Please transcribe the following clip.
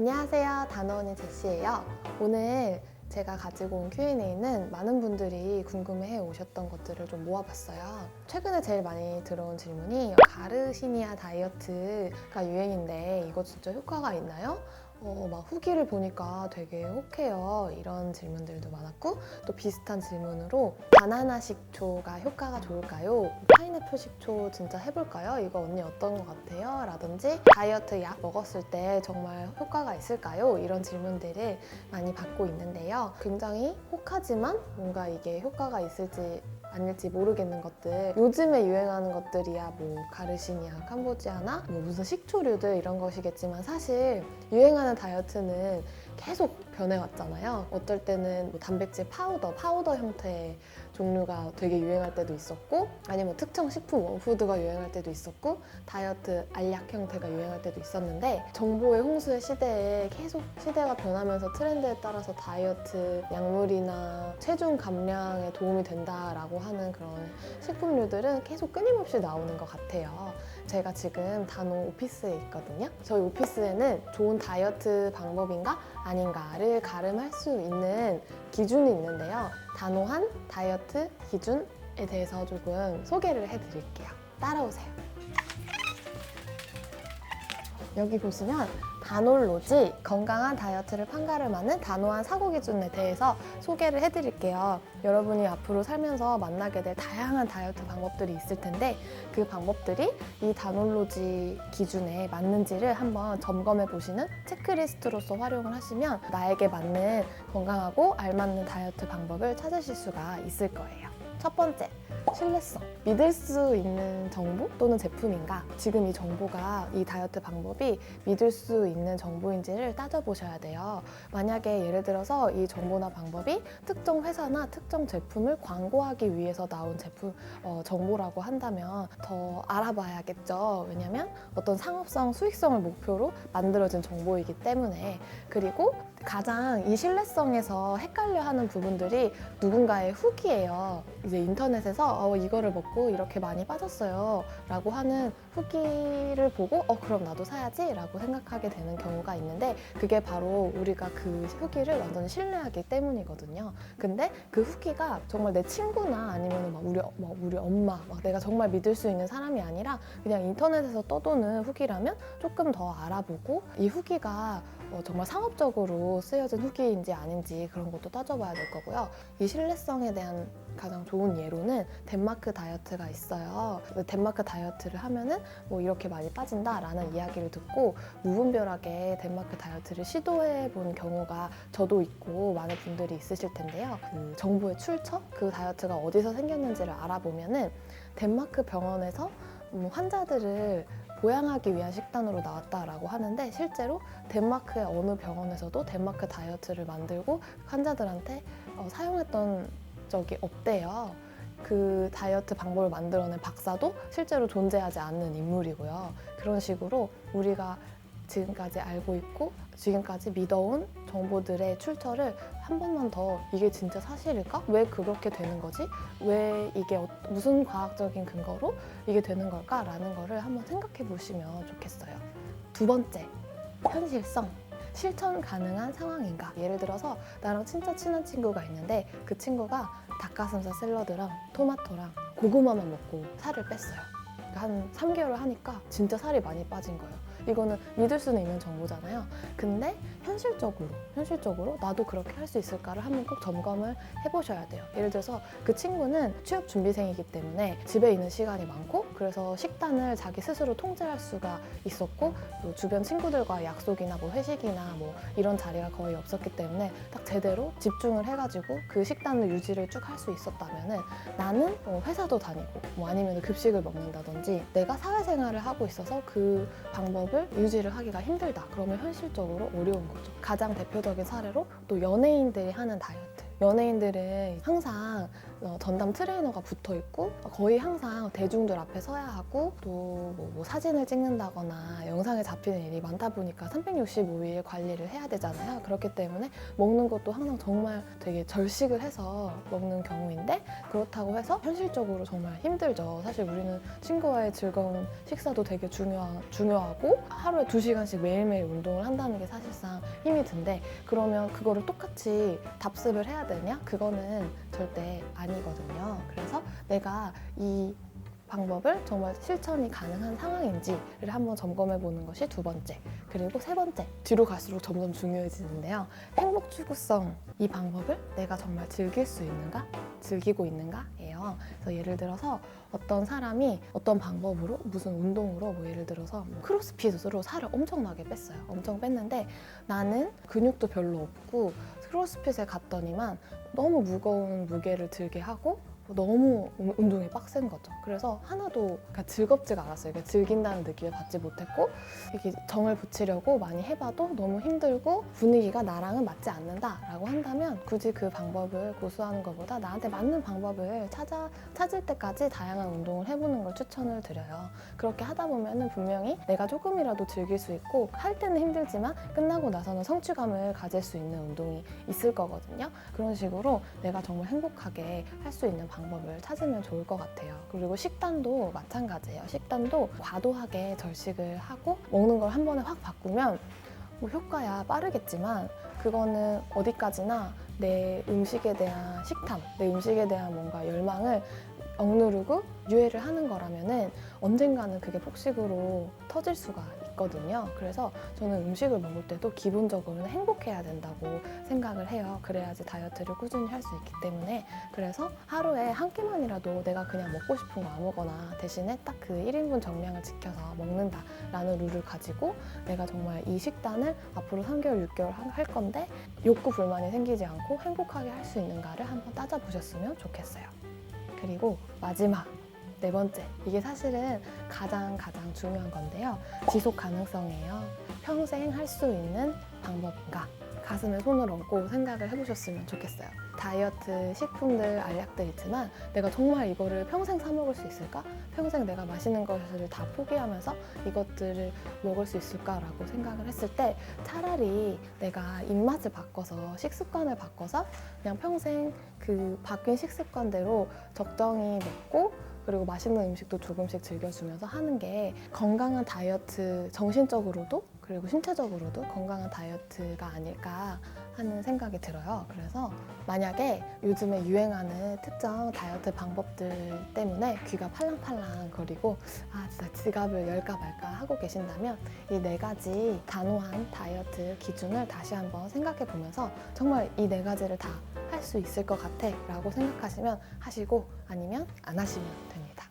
안녕하세요. 단호언니 제시예요. 오늘 제가 가지고 온 Q&A는 많은 분들이 궁금해해 오셨던 것들을 좀 모아봤어요. 최근에 제일 많이 들어온 질문이 가르시니아 다이어트가 유행인데 이거 진짜 효과가 있나요? 막 후기를 보니까 되게 혹해요. 이런 질문들도 많았고, 또 비슷한 질문으로 바나나 식초가 효과가 좋을까요? 파인애플 식초 진짜 해볼까요? 이거 언니 어떤 것 같아요? 라든지 다이어트 약 먹었을 때 정말 효과가 있을까요? 이런 질문들을 많이 받고 있는데요. 굉장히 혹하지만 뭔가 이게 효과가 있을지 아닐지 모르겠는 것들, 요즘에 유행하는 것들이야 뭐 가르시니아 캄보지아나 뭐 무슨 식초류들 이런 것이겠지만, 사실 유행하는 다이어트는 계속 변해왔잖아요. 어떨 때는 뭐 단백질 파우더 형태의 종류가 되게 유행할 때도 있었고, 아니면 특정 식품 원푸드가 유행할 때도 있었고, 다이어트 알약 형태가 유행할 때도 있었는데, 정보의 홍수의 시대에 계속 시대가 변하면서 트렌드에 따라서 다이어트 약물이나 체중 감량에 도움이 된다라고 하는 그런 식품류들은 계속 끊임없이 나오는 것 같아요. 제가 지금 단호 오피스에 있거든요. 저희 오피스에는 좋은 다이어트 방법인가 아닌가를 가름할 수 있는 기준이 있는데요. 단호한 다이어트 기준에 대해서 조금 소개를 해드릴게요. 따라오세요. 여기 보시면 다놀로지 건강한 다이어트를 판가름하는 단호한 사고 기준에 대해서 소개를 해드릴게요. 여러분이 앞으로 살면서 만나게 될 다양한 다이어트 방법들이 있을 텐데, 그 방법들이 이 다놀로지 기준에 맞는지를 한번 점검해 보시는 체크리스트로서 활용을 하시면 나에게 맞는 건강하고 알맞는 다이어트 방법을 찾으실 수가 있을 거예요. 첫 번째, 신뢰성. 믿을 수 있는 정보 또는 제품인가? 지금 이 정보가, 이 다이어트 방법이 믿을 수 있는 정보인지를 따져보셔야 돼요. 만약에 예를 들어서 이 정보나 방법이 특정 회사나 특정 제품을 광고하기 위해서 나온 정보라고 한다면 더 알아봐야겠죠. 왜냐면 어떤 상업성, 수익성을 목표로 만들어진 정보이기 때문에. 그리고 가장 이 신뢰성에서 헷갈려하는 부분들이 누군가의 후기예요. 이제 인터넷에서 이거를 먹고 이렇게 많이 빠졌어요 라고 하는 후기를 보고 그럼 나도 사야지 라고 생각하게 되는 경우가 있는데, 그게 바로 우리가 그 후기를 완전히 신뢰하기 때문이거든요. 근데 그 후기가 정말 내 친구나 아니면 우리 엄마, 내가 정말 믿을 수 있는 사람이 아니라 그냥 인터넷에서 떠도는 후기라면 조금 더 알아보고, 이 후기가 정말 상업적으로 쓰여진 후기인지 아닌지 그런 것도 따져봐야 될 거고요. 이 신뢰성에 대한 가장 좋은 예로는 덴마크 다이어트가 있어요. 덴마크 다이어트를 하면은 이렇게 많이 빠진다라는 이야기를 듣고 무분별하게 덴마크 다이어트를 시도해 본 경우가 저도 있고 많은 분들이 있으실 텐데요. 그 정보의 출처, 그 다이어트가 어디서 생겼는지를 알아보면은 덴마크 병원에서 환자들을 보양하기 위한 식단으로 나왔다라고 하는데, 실제로 덴마크의 어느 병원에서도 덴마크 다이어트를 만들고 환자들한테 사용했던 적이 없대요. 그 다이어트 방법을 만들어낸 박사도 실제로 존재하지 않는 인물이고요. 그런 식으로 우리가 지금까지 알고 있고 지금까지 믿어온 정보들의 출처를 한 번만 더, 이게 진짜 사실일까? 왜 그렇게 되는 거지? 왜 이게 무슨 과학적인 근거로 이게 되는 걸까? 라는 거를 한번 생각해 보시면 좋겠어요. 두 번째, 현실성. 실천 가능한 상황인가? 예를 들어서 나랑 진짜 친한 친구가 있는데, 그 친구가 닭가슴살 샐러드랑 토마토랑 고구마만 먹고 살을 뺐어요. 한 3개월을 하니까 진짜 살이 많이 빠진 거예요. 이거는 믿을 수는 있는 정보잖아요. 근데 현실적으로 나도 그렇게 할 수 있을까를 한번 꼭 점검을 해보셔야 돼요. 예를 들어서 그 친구는 취업 준비생이기 때문에 집에 있는 시간이 많고, 그래서 식단을 자기 스스로 통제할 수가 있었고, 또 주변 친구들과의 약속이나 회식이나 이런 자리가 거의 없었기 때문에 딱 제대로 집중을 해가지고 그 식단을 유지를 쭉 할 수 있었다면은, 나는 회사도 다니고 아니면 급식을 먹는다든지 내가 사회생활을 하고 있어서 그 방법을 유지를 하기가 힘들다. 그러면 현실적으로 어려운 거죠. 가장 대표적인 사례로 또 연예인들이 하는 다이어트, 연예인들은 항상 전담 트레이너가 붙어 있고 거의 항상 대중들 앞에 서야 하고 또 뭐 사진을 찍는다거나 영상에 잡히는 일이 많다 보니까 365일 관리를 해야 되잖아요. 그렇기 때문에 먹는 것도 항상 정말 되게 절식을 해서 먹는 경우인데 그렇다고 해서 현실적으로 정말 힘들죠. 사실 우리는 친구와의 즐거운 식사도 되게 중요하고 하루에 2시간씩 매일매일 운동을 한다는 게 사실상 힘이 든데 그러면 그거를 똑같이 답습을 해야 되냐? 그거는 절대 아니거든요. 그래서 내가 이 방법을 정말 실천이 가능한 상황인지를 한번 점검해 보는 것이 2번째. 그리고 3번째, 뒤로 갈수록 점점 중요해지는데요. 행복 추구성. 이 방법을 내가 정말 즐길 수 있는가? 즐기고 있는가예요. 그래서 예를 들어서 어떤 사람이 어떤 방법으로 무슨 운동으로 뭐 예를 들어서 뭐 크로스핏으로 살을 엄청나게 뺐어요. 엄청 뺐는데 나는 근육도 별로 없고 크로스핏에 갔더니만 너무 무거운 무게를 들게 하고 너무 운동이 빡센 거죠. 그래서 하나도 즐겁지가 않았어요. 즐긴다는 느낌을 받지 못했고 이게 정을 붙이려고 많이 해봐도 너무 힘들고 분위기가 나랑은 맞지 않는다라고 한다면 굳이 그 방법을 고수하는 것보다 나한테 맞는 방법을 찾을 때까지 다양한 운동을 해보는 걸 추천을 드려요. 그렇게 하다 보면은 분명히 내가 조금이라도 즐길 수 있고 할 때는 힘들지만 끝나고 나서는 성취감을 가질 수 있는 운동이 있을 거거든요. 그런 식으로 내가 정말 행복하게 할 수 있는 방법을 찾으면 좋을 것 같아요. 그리고 식단도 마찬가지예요. 식단도 과도하게 절식을 하고 먹는 걸 한 번에 확 바꾸면 뭐 효과야 빠르겠지만 그거는 어디까지나 내 음식에 대한 식탐, 내 음식에 대한 뭔가 열망을 억누르고 유예를 하는 거라면은 언젠가는 그게 폭식으로 터질 수가 있거든요. 그래서 저는 음식을 먹을 때도 기본적으로는 행복해야 된다고 생각을 해요. 그래야지 다이어트를 꾸준히 할 수 있기 때문에. 그래서 하루에 한 끼만이라도 내가 그냥 먹고 싶은 거 아무거나 대신에 딱 그 1인분 정량을 지켜서 먹는다라는 룰을 가지고 내가 정말 이 식단을 앞으로 3개월, 6개월 할 건데 욕구 불만이 생기지 않고 행복하게 할 수 있는가를 한번 따져보셨으면 좋겠어요. 그리고 마지막 4번째, 이게 사실은 가장 중요한 건데요. 지속 가능성이에요. 평생 할 수 있는 방법인가? 가슴에 손을 얹고 생각을 해보셨으면 좋겠어요. 다이어트 식품들, 알약들 있지만 내가 정말 이거를 평생 사 먹을 수 있을까? 평생 내가 마시는 것을 다 포기하면서 이것들을 먹을 수 있을까라고 생각을 했을 때 차라리 내가 입맛을 바꿔서 식습관을 바꿔서 그냥 평생 그 바뀐 식습관대로 적정히 먹고 그리고 맛있는 음식도 조금씩 즐겨주면서 하는 게 건강한 다이어트, 정신적으로도 그리고 신체적으로도 건강한 다이어트가 아닐까 하는 생각이 들어요. 그래서 만약에 요즘에 유행하는 특정 다이어트 방법들 때문에 귀가 팔랑팔랑 거리고 진짜 지갑을 열까 말까 하고 계신다면 이 4가지 단호한 다이어트 기준을 다시 한번 생각해 보면서 정말 이 4가지를 다 할 수 있을 것 같아 라고 생각하시면 하시고 아니면 안 하시면 됩니다.